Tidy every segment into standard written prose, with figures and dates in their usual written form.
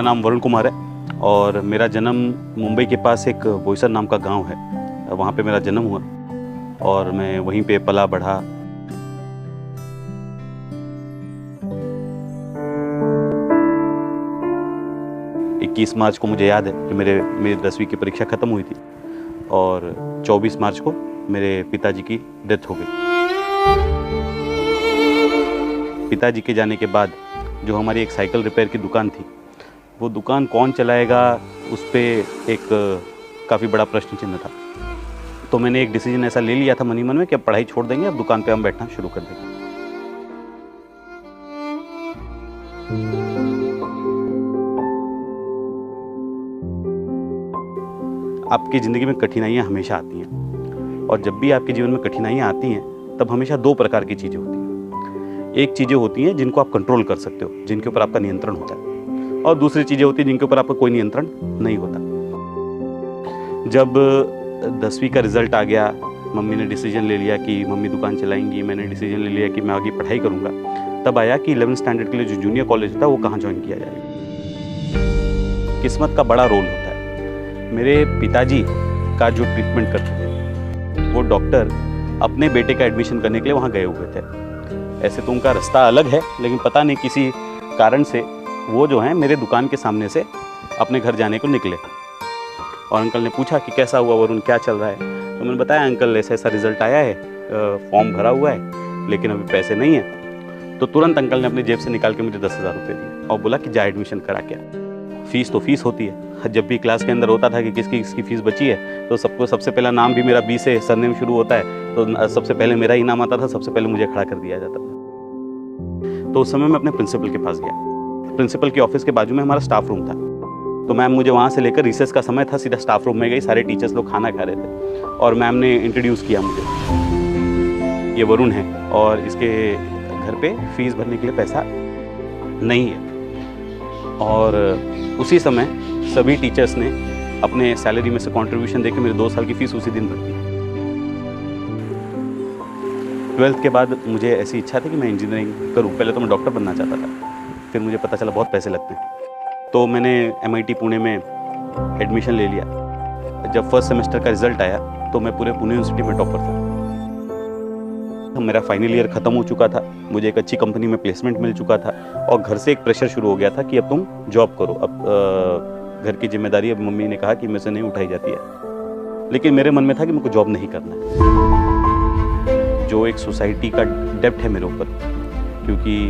नाम वरुण कुमार है और मेरा जन्म मुंबई के पास एक बोईसर नाम का गांव है, वहाँ पे मेरा जन्म हुआ और मैं वहीं पे पला बढ़ा। इक्कीस मार्च को मुझे याद है कि मेरी 10वीं की परीक्षा ख़त्म हुई थी और 24 मार्च को मेरे पिताजी की डेथ हो गई। पिताजी के जाने के बाद जो हमारी एक साइकिल रिपेयर की दुकान थी, वो दुकान कौन चलाएगा उस पर एक काफ़ी बड़ा प्रश्न चिन्ह था। तो मैंने एक डिसीजन ऐसा ले लिया था मनी मन में कि अब पढ़ाई छोड़ देंगे, अब दुकान पे हम बैठना शुरू कर देंगे। आपकी ज़िंदगी में कठिनाइयाँ हमेशा आती हैं और जब भी आपके जीवन में कठिनाइयाँ आती हैं तब हमेशा दो प्रकार की चीज़ें होती हैं। एक चीज़ें होती हैं जिनको आप कंट्रोल कर सकते हो, जिनके ऊपर आपका नियंत्रण होता है, और दूसरी चीज़ें होती हैं जिनके ऊपर आपका कोई नियंत्रण नहीं होता। जब 10वीं का रिज़ल्ट आ गया, मम्मी ने डिसीजन ले लिया कि मम्मी दुकान चलाएंगी, मैंने डिसीजन ले लिया कि मैं आगे पढ़ाई करूँगा। तब आया कि 11th स्टैंडर्ड के लिए जो जूनियर कॉलेज था वो कहाँ ज्वाइन किया जाएगा। किस्मत का बड़ा रोल होता है। मेरे पिताजी का जो ट्रीटमेंट करते थे वो डॉक्टर अपने बेटे का एडमिशन करने के लिए वहाँ गए हुए थे। ऐसे तो उनका रास्ता अलग है, लेकिन पता नहीं किसी कारण से वो जो है मेरे दुकान के सामने से अपने घर जाने को निकले और अंकल ने पूछा कि कैसा हुआ वरुण, क्या चल रहा है। तो मैंने बताया अंकल ऐसा ऐसा रिज़ल्ट आया है, फॉर्म भरा हुआ है लेकिन अभी पैसे नहीं है। तो तुरंत अंकल ने अपनी जेब से निकाल के मुझे 10,000 रुपये दिए और बोला कि जा एडमिशन करा के। फ़ीस तो फीस होती है। जब भी क्लास के अंदर होता था कि किसकी फ़ीस बची है तो सबको सबसे पहला नाम भी मेरा बी से सरनेम शुरू होता है, तो सबसे पहले मेरा ही नाम आता था, सबसे पहले मुझे खड़ा कर दिया जाता था। तो उस समय मैं अपने प्रिंसिपल के पास गया। प्रिंसिपल के ऑफिस के बाजू में हमारा स्टाफ रूम था, तो मैम मुझे वहाँ से लेकर रिसेस का समय था, सीधा स्टाफ रूम में गई। सारे टीचर्स लोग खाना खा रहे थे और मैम ने इंट्रोड्यूस किया मुझे, ये वरुण है और इसके घर पे फीस भरने के लिए पैसा नहीं है। और उसी समय सभी टीचर्स ने अपने सैलरी में से कंट्रीब्यूशन देकर मेरे 2 साल की फ़ीस उसी दिन भर दी। 12th के बाद मुझे ऐसी इच्छा थी कि मैं इंजीनियरिंग करूं। पहले तो मैं डॉक्टर बनना चाहता था, फिर मुझे पता चला बहुत पैसे लगते हैं, तो मैंने MIT पुणे में एडमिशन ले लिया। जब फर्स्ट सेमेस्टर का रिज़ल्ट आया तो मैं पूरे पुणे यूनिवर्सिटी में टॉपर था। मेरा फाइनल ईयर ख़त्म हो चुका था, मुझे एक अच्छी कंपनी में प्लेसमेंट मिल चुका था और घर से एक प्रेशर शुरू हो गया था कि अब तुम जॉब करो। अब घर की जिम्मेदारी अब मम्मी ने कहा कि मेरे से नहीं उठाई जाती है, लेकिन मेरे मन में था कि मुझको जॉब नहीं करना है। जो एक सोसाइटी का डेब्ट है मेरे ऊपर, क्योंकि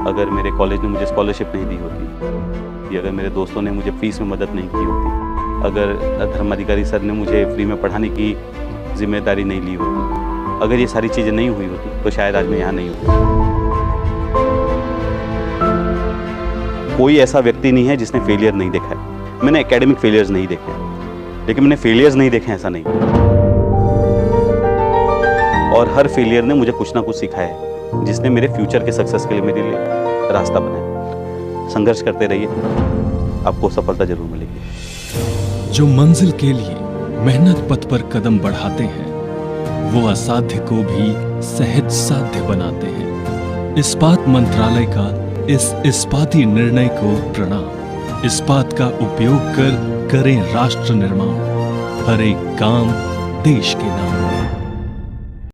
अगर मेरे कॉलेज ने मुझे स्कॉलरशिप नहीं दी होती, अगर मेरे दोस्तों ने मुझे फीस में मदद नहीं की होती, अगर धर्माधिकारी सर ने मुझे फ्री में पढ़ाने की जिम्मेदारी नहीं ली होती, अगर ये सारी चीज़ें नहीं हुई होती तो शायद आज मैं यहाँ नहीं होता। कोई ऐसा व्यक्ति नहीं है जिसने फेलियर नहीं देखा है। मैंने एकेडमिक फेलियर्स नहीं देखे हैं, लेकिन मैंने फेलियर्स नहीं देखे ऐसा नहीं। और हर फेलियर ने मुझे कुछ ना कुछ सिखाया है, जिसने मेरे फ्यूचर के सक्सेस के लिए मेरे लिए रास्ता बनाया। संघर्ष करते रहिए, आपको सफलता जरूर मिलेगी। जो मंजिल के लिए मेहनत पथ पर कदम बढ़ाते हैं, वो असाध्य को भी सहज साध्य बनाते हैं। इस्पात मंत्रालय का इस इस्पाती निर्णय को प्रणाम। इस्पात का उपयोग कर करें राष्ट्र निर्माण, हर एक काम देश के